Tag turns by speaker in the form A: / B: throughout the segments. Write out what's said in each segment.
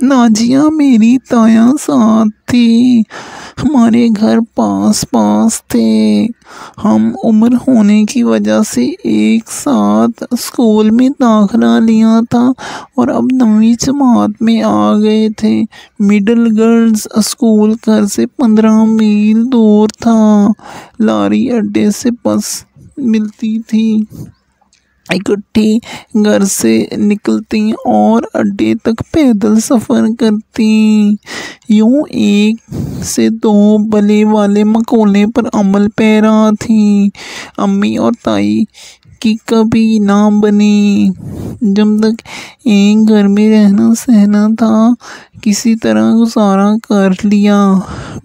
A: नाजिया मेरी ताया साथ थी। हमारे घर पास पास थे। हम उम्र होने की वजह से एक साथ स्कूल में दाखिला लिया था और अब 9वीं जमात में आ गए थे। मिडिल गर्ल्स स्कूल घर से 15 मील दूर था। लारी अड्डे से बस मिलती थी। इकट्ठी घर से निकलती और अड्डे तक पैदल सफ़र करती। यूं 1 से 2 भले वाले मकौले पर अमल पैरा थी। अम्मी और ताई की कभी ना बनी। जब तक एक घर में रहना सहना था किसी तरह गुजारा कर लिया।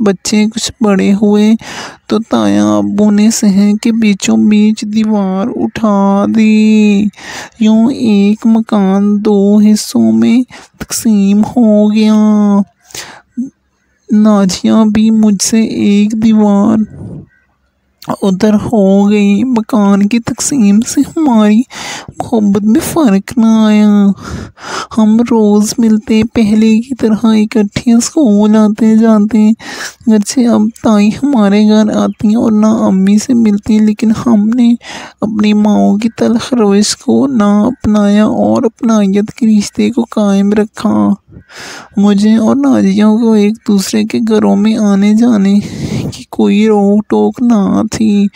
A: बच्चे कुछ बड़े हुए तो ताया अब्बू ने शहर के बीचों बीच दीवार उठा दी। यूं एक मकान 2 हिस्सों में तकसीम हो गया। नाजिया भी मुझसे एक दीवार उधर हो गई। मकान की तकसीम से हमारी मोहब्बत में फ़र्क ना आया। हम रोज़ मिलते, पहले की तरह इकट्ठे स्कूल आते जाते। घर से अब ताई हमारे घर आती और ना अम्मी से मिलती, लेकिन हमने अपनी माओ की तल्ख रविश को ना अपनाया और अपनायत के रिश्ते को कायम रखा। मुझे और नाजिया को एक दूसरे के घरों में आने जाने की कोई रोक टोक ना थी।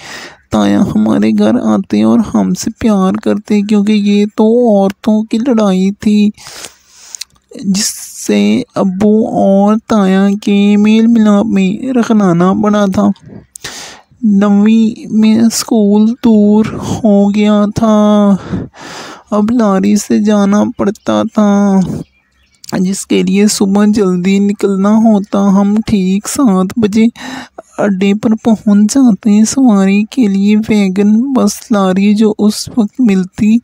A: ताया हमारे घर आते और हमसे प्यार करते, क्योंकि ये तो औरतों की लड़ाई थी जिससे अब्बू और ताया के मेल मिलाप में रखना पड़ा था। 9वीं में स्कूल दूर हो गया था। अब लारी से जाना पड़ता था, जिसके लिए सुबह जल्दी निकलना होता। हम ठीक 7 बजे अड्डे पर पहुंच जाते। सवारी के लिए वैगन बस लारी जो उस वक्त मिलती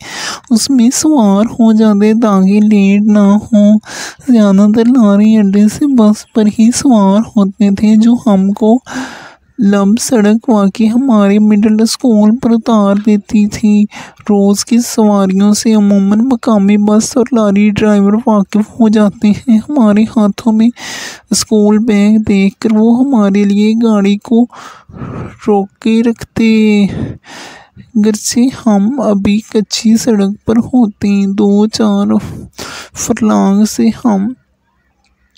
A: उसमें सवार हो जाते ताकि लेट ना हो। ज़्यादातर लारी अड्डे से बस पर ही सवार होते थे, जो हमको लब सड़क वाकई हमारे मिडिल स्कूल पर उतार देती थी। रोज़ की सवारियों से अमूमन मकामी बस और लारी ड्राइवर वाकिफ़ हो जाते हैं। हमारे हाथों में स्कूल बैग देखकर वो हमारे लिए गाड़ी को रोक के रखते। घर से हम अभी कच्ची सड़क पर होते। 2-4 फरलांग से हम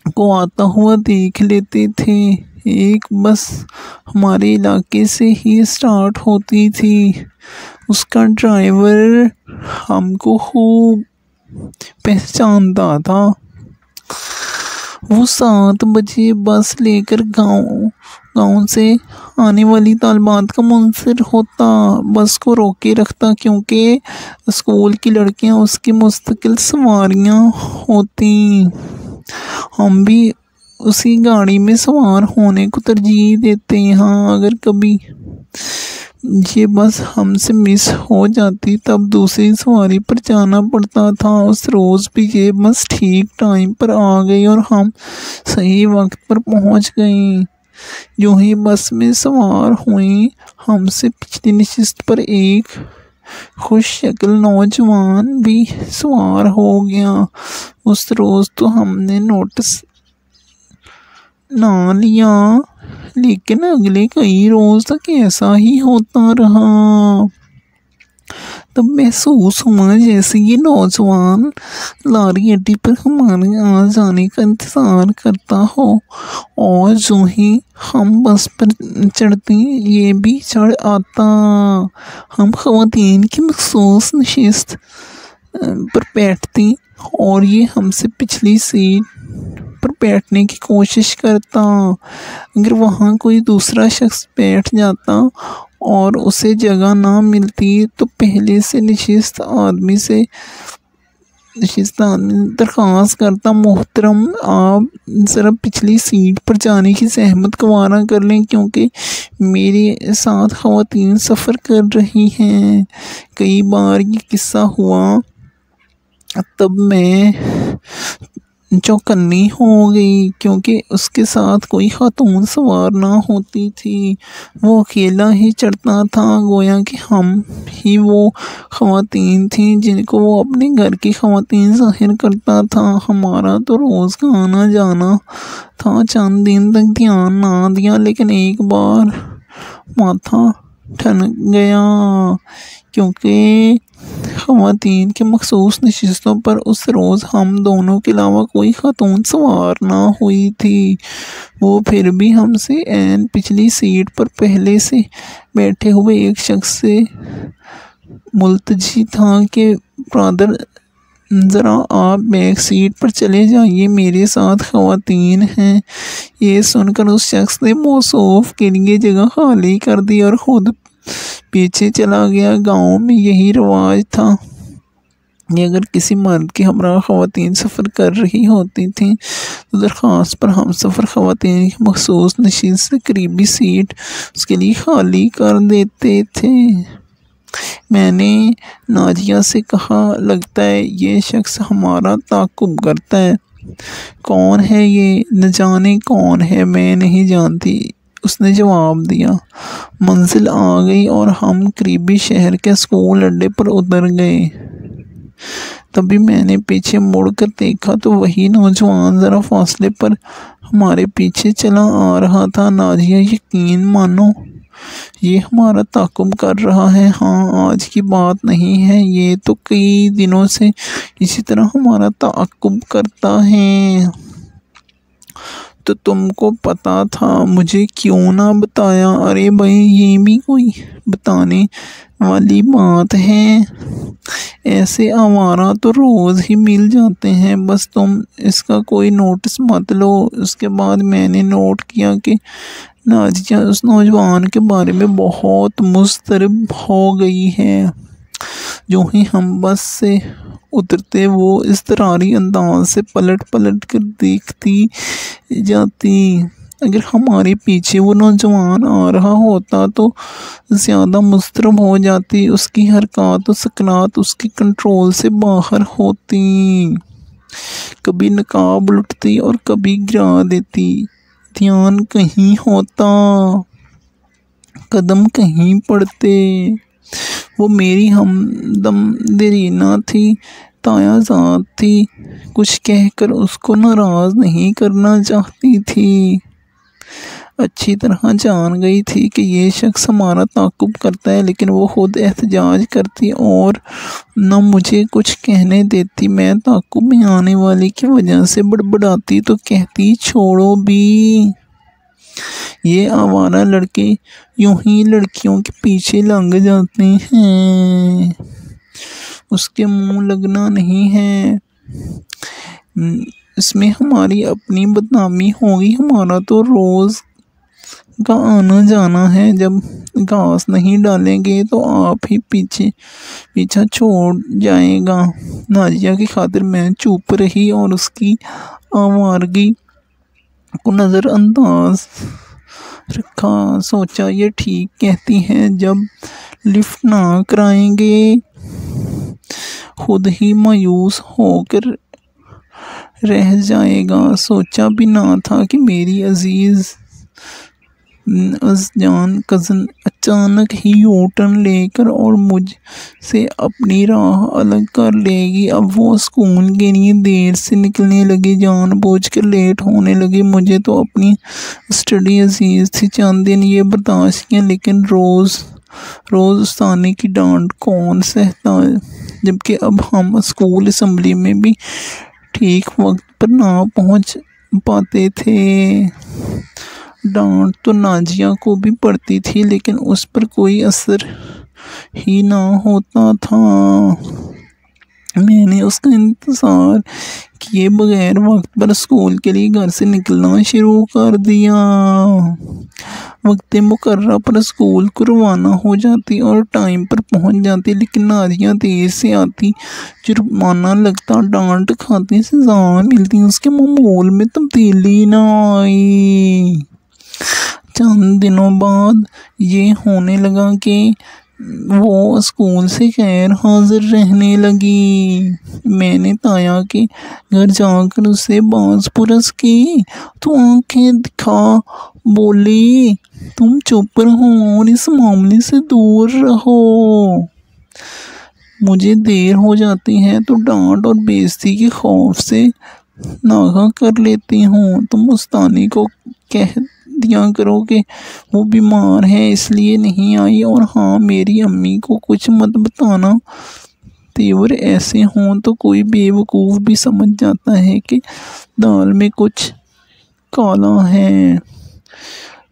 A: को आता हुआ देख लेते थे। एक बस हमारे इलाके से ही स्टार्ट होती थी। उसका ड्राइवर हमको खूब पहचानता था। वो 7 बजे बस लेकर गांव से आने वाली तालिबात का मुंसर होता। बस को रोके रखता, क्योंकि स्कूल की लड़कियां उसकी मुस्तकिल सवारियां होती। हम भी उसी गाड़ी में सवार होने को तरजीह देते। हाँ, अगर कभी ये बस हमसे मिस हो जाती तब दूसरी सवारी पर जाना पड़ता था। उस रोज़ भी ये बस ठीक टाइम पर आ गई और हम सही वक्त पर पहुंच गए। यूं ही बस में सवार हुई, हमसे पिछली नशिस्त पर एक खुश शक्ल नौजवान भी सवार हो गया। उस रोज़ तो हमने नोटिस ना लिया, लेकिन अगले कई रोज़ तक ऐसा ही होता रहा। तब महसूस हुआ जैसे ये नौजवान लारी अड्डे पर हमारे आ जाने का इंतज़ार करता हो, और जो ही हम बस पर चढ़ते ये भी चढ़ आता। हम ख़वातीन की मखसूस नशिस्त पर बैठती और ये हमसे पिछली सीट पर बैठने की कोशिश करता। अगर वहाँ कोई दूसरा शख्स बैठ जाता और उसे जगह ना मिलती तो पहले से नशिस्त आदमी दरख्वास्त करता, मोहतरम आप ज़रा पिछली सीट पर जाने की ज़हमत गवारा कर लें, क्योंकि मेरे साथ ख़वातीन सफ़र कर रही हैं। कई बार ये किस्सा हुआ। तब मैं चौकन्नी हो गई क्योंकि उसके साथ कोई खातून सवार ना होती थी। वो अकेला ही चढ़ता था, गोया कि हम ही वो ख़वातीन थीं जिनको वो अपने घर की ख़वातीन ज़ाहिर करता था। हमारा तो रोज़ का आना जाना था। चंद दिन तक ध्यान ना दिया, लेकिन एक बार माथा ठन गया क्योंकि ख़वातीन के मखसूस नशिस्तों पर उस रोज़ हम दोनों के अलावा कोई खातून सवार ना हुई थी। वो फिर भी हमसे ऐन पिछली सीट पर पहले से बैठे हुए एक शख्स से मुल्तजी था कि ब्रदर ज़रा आप बैक सीट पर चले जाइए, मेरे साथ ख़वातीन हैं। ये सुनकर उस शख्स ने मौसूफ के लिए जगह खाली कर दी और ख़ुद पीछे चला गया। गांव में यही रिवाज था कि अगर किसी मर्द की हमरा ख़वातीन सफ़र कर रही होती थी तो दरख्वास्त पर हम सफ़र ख़वातीन की मखसूस नशिस्त से करीबी सीट उसके लिए खाली कर देते थे। मैंने नाजिया से कहा, लगता है ये शख्स हमारा ताक़ुब करता है। कौन है ये? न जाने कौन है, मैं नहीं जानती, उसने जवाब दिया। मंजिल आ गई और हम करीबी शहर के स्कूल अड्डे पर उतर गए। तभी मैंने पीछे मुड़कर देखा तो वही नौजवान ज़रा फासले पर हमारे पीछे चला आ रहा था। नाजिया, यकीन मानो ये हमारा ताक़ुब कर रहा है। हाँ, आज की बात नहीं है, ये तो कई दिनों से इसी तरह हमारा ताक़ुब करता है। तो तुमको पता था, मुझे क्यों ना बताया? अरे भाई, ये भी कोई बताने वाली बात है? ऐसे आवारा तो रोज़ ही मिल जाते हैं, बस तुम इसका कोई नोटिस मत लो। उसके बाद मैंने नोट किया कि नाजिया उस नौजवान के बारे में बहुत मुस्तरब हो गई है। जो ही हम बस से उतरते वो इज़्तिरारी अंदाज से पलट पलट कर देखती जाती। अगर हमारे पीछे वो नौजवान आ रहा होता तो ज़्यादा मुस्तरब हो जाती। उसकी हरकत और सकनात उसके कंट्रोल से बाहर होती। कभी नकाब लुटती और कभी गिरा देती। ध्यान कहीं होता, कदम कहीं पड़ते। वो मेरी हमदम देरीना थी, तायाज़ाद थी। कुछ कहकर उसको नाराज़ नहीं करना चाहती थी। अच्छी तरह जान गई थी कि ये शख्स हमारा ताक़ुब करता है, लेकिन वो खुद एहतजाज करती और न मुझे कुछ कहने देती। मैं ताक़ुब में आने वाले की वजह से बड़बड़ाती तो कहती, छोड़ो भी, ये आवारा लड़के यूं ही लड़कियों के पीछे लग जाते हैं, उसके मुंह लगना नहीं है। इसमें हमारी अपनी बदनामी होगी। हमारा तो रोज़ का आना जाना है। जब घास नहीं डालेंगे तो आप ही पीछा छोड़ जाएगा। नाजिया की खातिर मैं चुप रही और उसकी आवारगी को नज़रअंदाज रखा। सोचा ये ठीक कहती है, जब लिफ्ट ना कराएंगे खुद ही मायूस होकर रह जाएगा। सोचा भी ना था कि मेरी अजीज़ अज़जान कज़न अचानक ही यू टर्न लेकर और मुझसे अपनी राह अलग कर लेगी। अब वो स्कूल के लिए देर से निकलने लगी, जानबूझकर लेट होने लगी। मुझे तो अपनी स्टडी अजीज़ थी। चंद दिन ये बर्दाश्त किया, लेकिन रोज़ उस्तानी की डांट कौन सहता है, जबकि अब हम स्कूल असम्बली में भी ठीक वक्त पर ना पहुंच पाते थे। डांट तो नाजिया को भी पड़ती थी, लेकिन उस पर कोई असर ही ना होता था। मैंने उसका इंतज़ार किए बगैर वक्त पर स्कूल के लिए घर से निकलना शुरू कर दिया। वक्त मुकर्रर पर स्कूल को रवाना हो जाती और टाइम पर पहुंच जाती, लेकिन नाजिया देर से आती, जुर्माना लगता, डांट खाती, सज़ा मिलती। उसके मामूल में तब्दीली ना आई। चंद दिनों बाद ये होने लगा कि वो स्कूल से गैर हाजिर रहने लगी। मैंने ताया के घर जाकर उसे बाज पुरस की तो आंखें दिखा बोली, तुम चुप रहो और इस मामले से दूर रहो। मुझे देर हो जाती है तो डांट और बेइज्जती के खौफ से नागा कर लेती हूँ। तुम मुस्तानी को कह दिया करो कि वो बीमार है इसलिए नहीं आई, और हाँ, मेरी अम्मी को कुछ मत बताना। तेवर ऐसे हों तो कोई बेवकूफ़ भी समझ जाता है कि दाल में कुछ काला है।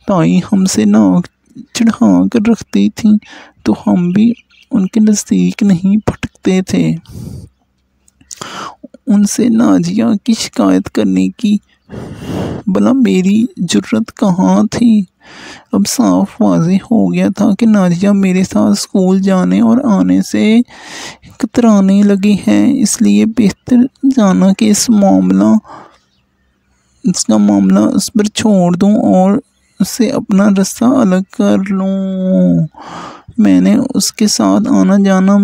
A: ताई हमसे नाक चढ़ा कर रखती थी तो हम भी उनके नज़दीक नहीं फटकते थे। उनसे नाजिया की शिकायत करने की भला मेरी जुर्रत कहाँ थी। अब साफ वाज़ेह हो गया था कि नाजिया मेरे साथ स्कूल जाने और आने से कतराने लगी है, इसलिए बेहतर जाना कि इसका मामला उस पर छोड़ दूं और उससे अपना रास्ता अलग कर लूं। मैंने उसके साथ आना जाना,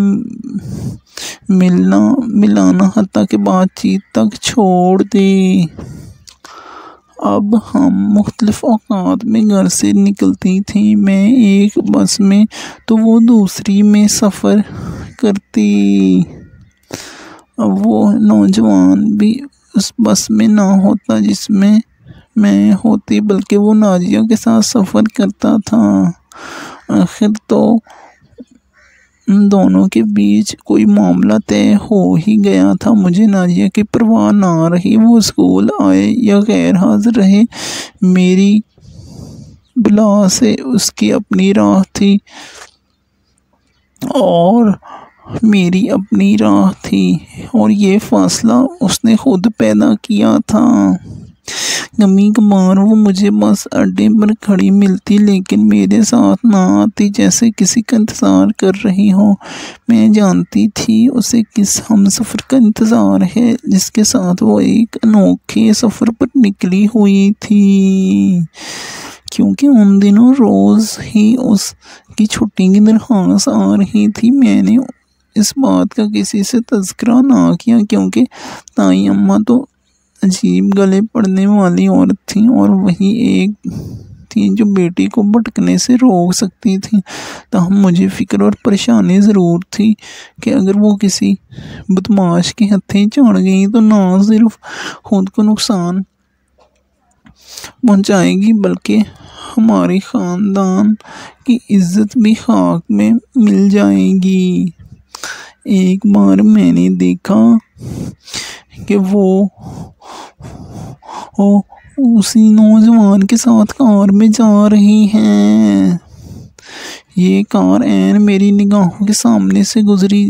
A: मिलना मिलाना, हत्ता कि बातचीत तक छोड़ दी। अब हम मुख्तलिफ औकात में घर से निकलती थी। मैं एक बस में तो वो दूसरी में सफ़र करती। अब वो नौजवान भी उस बस में ना होता जिसमें मैं होती, बल्कि वो नाजिया के साथ सफ़र करता था। आखिर तो उन दोनों के बीच कोई मामला तय हो ही गया था। मुझे नाजिया की परवाह ना रही, वो स्कूल आए या गैर हाजिर रहे, मेरी बुला से उसकी अपनी राह थी और मेरी अपनी राह थी, और ये फासला उसने खुद पैदा किया था। कभी कभार वो मुझे बस अड्डे पर खड़ी मिलती, लेकिन मेरे साथ ना आती, जैसे किसी का इंतज़ार कर रही हो। मैं जानती थी उसे किस हमसफ़र का इंतज़ार है जिसके साथ वो एक अनोखे सफ़र पर निकली हुई थी, क्योंकि उन दिनों रोज़ ही उसकी छुट्टी की दरख्वास्त आ रही थी। मैंने इस बात का किसी से तज़किरा ना किया, क्योंकि ताई अम्मा तो अजीब गले पड़ने वाली औरत थी और वही एक थी जो बेटी को भटकने से रोक सकती थी। तब मुझे फ़िक्र और परेशानी ज़रूर थी कि अगर वो किसी बदमाश के हत्थे चढ़ गई तो ना सिर्फ खुद को नुकसान पहुंचाएगी, बल्कि हमारे ख़ानदान की इज़्ज़त भी खाक में मिल जाएगी। एक बार मैंने देखा कि वो उसी नौजवान के साथ कार में जा रही हैं। ये कार ऐन मेरी निगाहों के सामने से गुजरी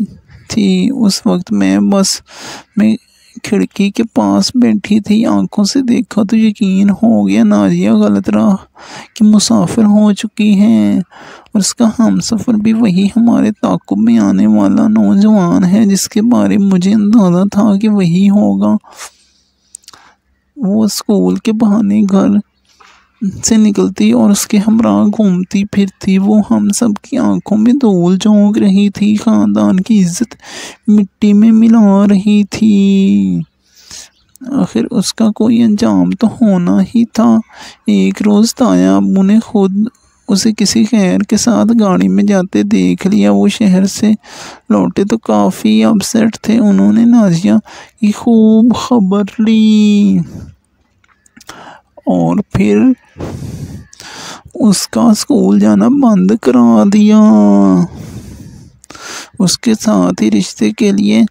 A: थी। उस वक्त मैं बस में खिड़की के पास बैठी थी। आंखों से देखा तो यकीन हो गया नाजिया गलत राह की मुसाफिर हो चुकी हैं, और उसका हमसफ़र भी वही हमारे ताक़ुब में आने वाला नौजवान है जिसके बारे में मुझे अंदाज़ा था कि वही होगा। वो स्कूल के बहाने घर से निकलती और उसके हमराह घूमती फिरती। वो हम सब की आंखों में धूल झोंक रही थी, ख़ानदान की इज्जत मिट्टी में मिला रही थी। आखिर उसका कोई अंजाम तो होना ही था। एक रोज़ ताया अब्बू ने खुद उसे किसी खैर के साथ गाड़ी में जाते देख लिया। वो शहर से लौटे तो काफ़ी अपसेट थे। उन्होंने नाजिया की खूब खबर ली और फिर उसका स्कूल जाना बंद करा दिया। उसके साथ ही रिश्ते के लिए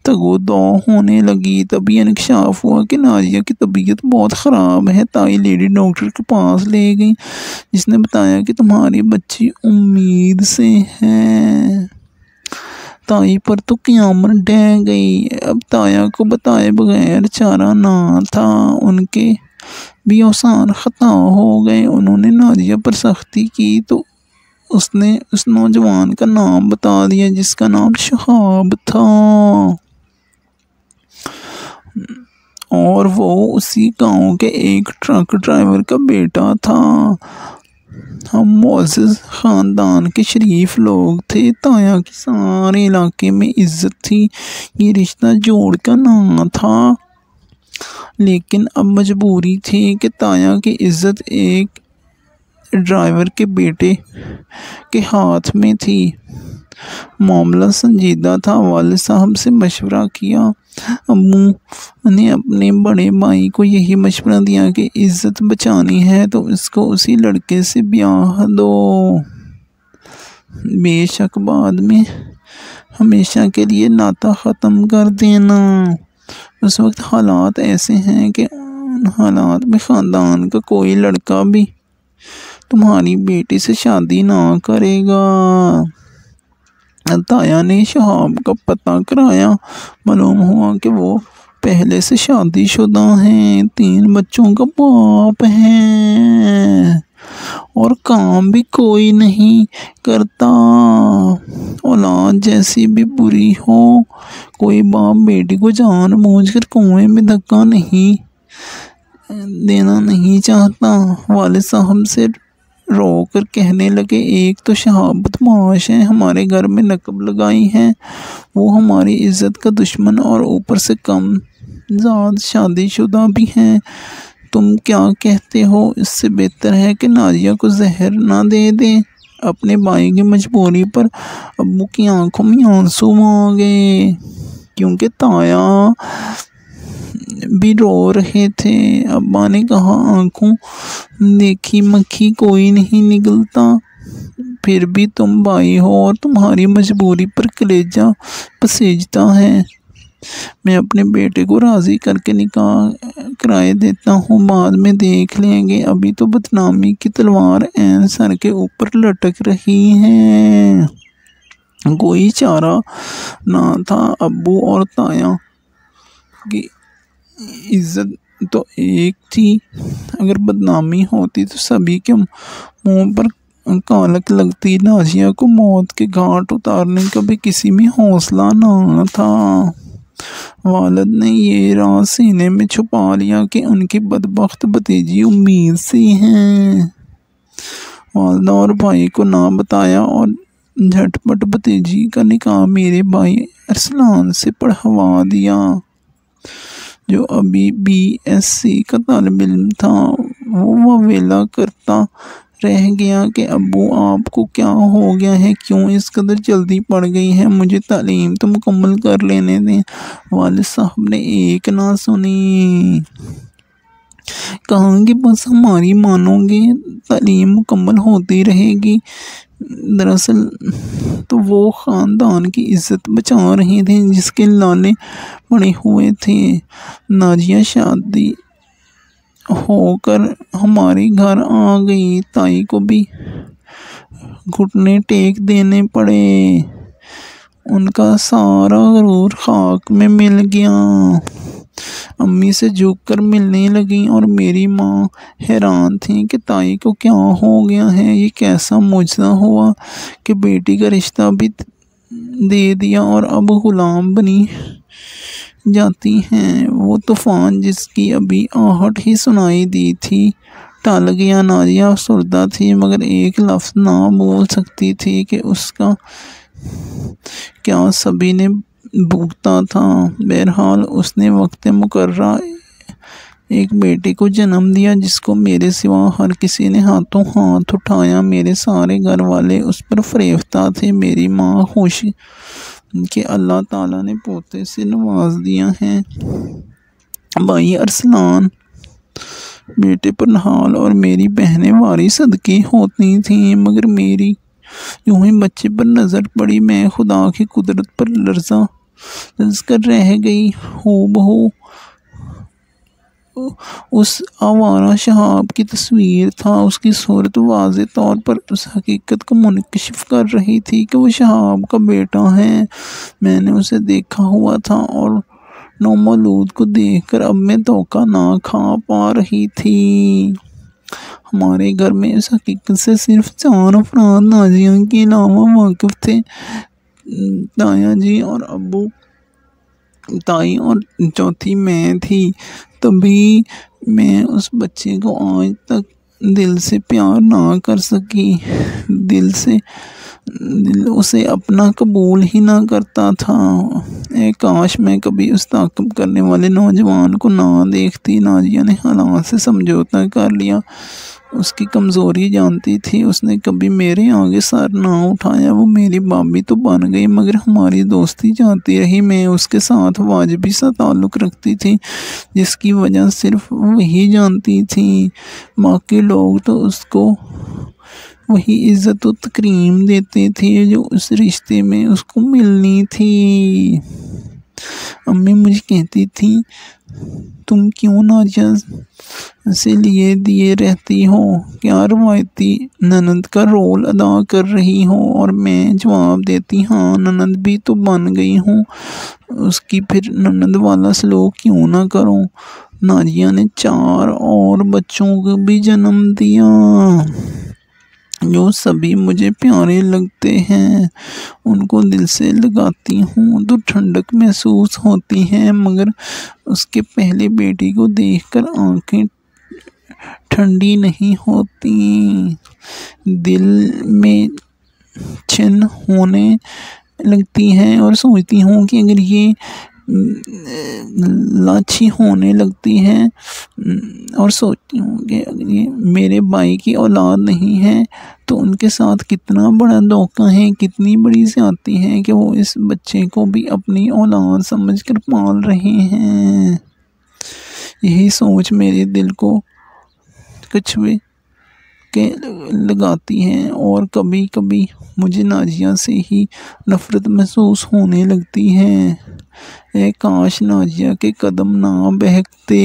A: तगोदो होने लगी। तभी इंकशाफ हुआ कि नाजिया की तबीयत बहुत ख़राब है। ताई लेडी डॉक्टर के पास ले गई, जिसने बताया कि तुम्हारी बच्ची उम्मीद से है। ताई पर तो क़यामत ढह गई। अब ताया को बताए बगैर चारा ना था। उनके भी औसान ख़ता हो गए। उन्होंने नाजिया पर सख्ती की तो उसने उस नौजवान का नाम बता दिया जिसका नाम शहाब था, और वो उसी गांव के एक ट्रक ड्राइवर का बेटा था। हम मोअज़्ज़ज़ ख़ानदान के शरीफ लोग थे। ताया की सारे इलाके में इज़्ज़त थी। ये रिश्ता जोड़ का ना था, लेकिन अब मजबूरी थी कि ताया की इज़्ज़त एक ड्राइवर के बेटे के हाथ में थी। मामला संजीदा था। वालिद साहब से मशवरा किया। अम्मू ने अपने बड़े भाई को यही मशवरा दिया कि इज़्ज़त बचानी है तो इसको उसी लड़के से ब्याह दो, बेशक बाद में हमेशा के लिए नाता ख़त्म कर देना। उस वक्त हालात ऐसे हैं कि उन हालात में ख़ानदान का कोई लड़का भी तुम्हारी बेटी से शादी ना करेगा। ताया ने शहाब का पता कराया। मालूम हुआ कि वो पहले से शादीशुदा हैं, 3 बच्चों का बाप है और काम भी कोई नहीं करता। औलाद जैसी भी बुरी हो, कोई बाप बेटी को जानबूझकर कुएं में धक्का नहीं देना नहीं चाहता। वालिद साहब से रोकर कहने लगे, एक तो शहाब बदमाश है, हमारे घर में नकब लगाई है, वो हमारी इज़्ज़त का दुश्मन और ऊपर से कम ज़ाद शादीशुदा भी हैं। तुम क्या कहते हो? इससे बेहतर है कि नाजिया को जहर ना दे दें। अपने भाई की मजबूरी पर अब्बू की आंखों में आंसू आ गए, क्योंकि ताया भी रो रहे थे। अब्बा ने कहा, आंखों देखी मक्खी कोई नहीं निकलता, फिर भी तुम भाई हो और तुम्हारी मजबूरी पर कलेजा पसीजता है। मैं अपने बेटे को राज़ी करके निकाह कराए देता हूँ, बाद में देख लेंगे। अभी तो बदनामी की तलवार ऐन सर के ऊपर लटक रही है। कोई चारा ना था। अब्बू और ताया की इज़्ज़त तो एक थी, अगर बदनामी होती तो सभी के मुंह पर कालक लगती। नाजिया को मौत के घाट उतारने का भी किसी में हौसला ना था। वालिद ने ये राज सीने में छुपा लिया कि उनकी बदबख्त भतीजी उम्मीद सी हैं। वालिदा और भाई को ना बताया और झटपट भतीजी का निकाह मेरे भाई अरसलान से पढ़वा दिया, जो अभी BSc का तालिब इल्म था। वो वेला करता रह गया कि अब्बू आपको क्या हो गया है, क्यों इस कदर जल्दी पड़ गई है, मुझे तालीम तो मुकम्मल कर लेने दें। वालिद साहब ने एक ना सुनी, कहा कि बस हमारी मानोगे तालीम मुकम्मल होती रहेगी। दरअसल तो वो ख़ानदान की इज़्ज़त बचा रहे थे जिसके लाले पड़े हुए थे। नाजिया शादी होकर हमारे घर आ गई। ताई को भी घुटने टेक देने पड़े। उनका सारा गरूर खाक में मिल गया। अम्मी से झुककर मिलने लगी और मेरी माँ हैरान थी कि ताई को क्या हो गया है। ये कैसा मुजज़ा हुआ कि बेटी का रिश्ता भी दे दिया और अब गुलाम बनी जाती हैं। वो तूफ़ान जिसकी अभी आहट ही सुनाई दी थी टल गया। नाजिया अफसरदा थी, मगर एक लफ्ज़ ना बोल सकती थी कि उसका क्या सभी ने भुगता था। बहरहाल उसने वक्त मुकर्रा एक बेटे को जन्म दिया, जिसको मेरे सिवा हर किसी ने हाथों हाथ उठाया। मेरे सारे घर वाले उस पर फरेफ्ता थे। मेरी माँ खुश कि अल्लाह ताला ने पोते से नवाज दिया है। भाई अरसलान बेटे पर नहाल और मेरी बहनें वारी सदकी होती थीं, मगर मेरी यूं ही बच्चे पर नज़र पड़ी, मैं खुदा की कुदरत पर लर्ज़ कर रह गई। हूबहू उस आवारा शहाब की तस्वीर था। उसकी सूरत वाज़े तौर पर उस हकीकत को मुनकशिफ कर रही थी कि वो शहाब का बेटा है। मैंने उसे देखा हुआ था और नौमौलूद को देखकर अब मैं धोखा ना खा पा रही थी। हमारे घर में इस हकीकत से सिर्फ 4 अफराद नाजिया के अलावा वाकिफ़ थे, ताया जी और अब्बू, ताई और चौथी मैं थी। तभी मैं उस बच्चे को आज तक दिल से प्यार ना कर सकी, दिल उसे अपना कबूल ही ना करता था। काश मैं कभी उस ताक़ब करने वाले नौजवान को ना देखती। नाजिया ने हालात से समझौता कर लिया। उसकी कमज़ोरी जानती थी। उसने कभी मेरे आगे सर ना उठाया। वो मेरी भाभी तो बन गई, मगर हमारी दोस्ती जाती रही। मैं उसके साथ वाजिबी सा ताल्लुक़ रखती थी, जिसकी वजह सिर्फ वही जानती थी। बाकी लोग तो उसको वही इज़्ज़त व तकरीम देते थे जो उस रिश्ते में उसको मिलनी थी। अम्मी मुझे कहती थी, तुम क्यों नाजिया से लिए दिए रहती हो? क्या रवायती ननद का रोल अदा कर रही हो? और मैं जवाब देती, हाँ ननद भी तो बन गई हूँ, उसकी फिर ननद वाला सलूक क्यों ना करूँ। नाजिया ने 4 और बच्चों को भी जन्म दिया, जो सभी मुझे प्यारे लगते हैं। उनको दिल से लगाती हूँ तो ठंडक महसूस होती है, मगर उसके पहले बेटी को देखकर आंखें ठंडी नहीं होती। दिल में छिन होने लगती है और सोचती हूँ कि अगर ये लाछी होने लगती है और सोचती हूँ कि अगर ये मेरे भाई की औलाद नहीं है तो उनके साथ कितना बड़ा धोखा है, कितनी बड़ी ज़्यादती है कि वो इस बच्चे को भी अपनी औलाद समझकर पाल रहे हैं। यही सोच मेरे दिल को कछुए के लगाती है और कभी कभी मुझे नाजिया से ही नफ़रत महसूस होने लगती है। काश नाजिया के कदम ना बहकते।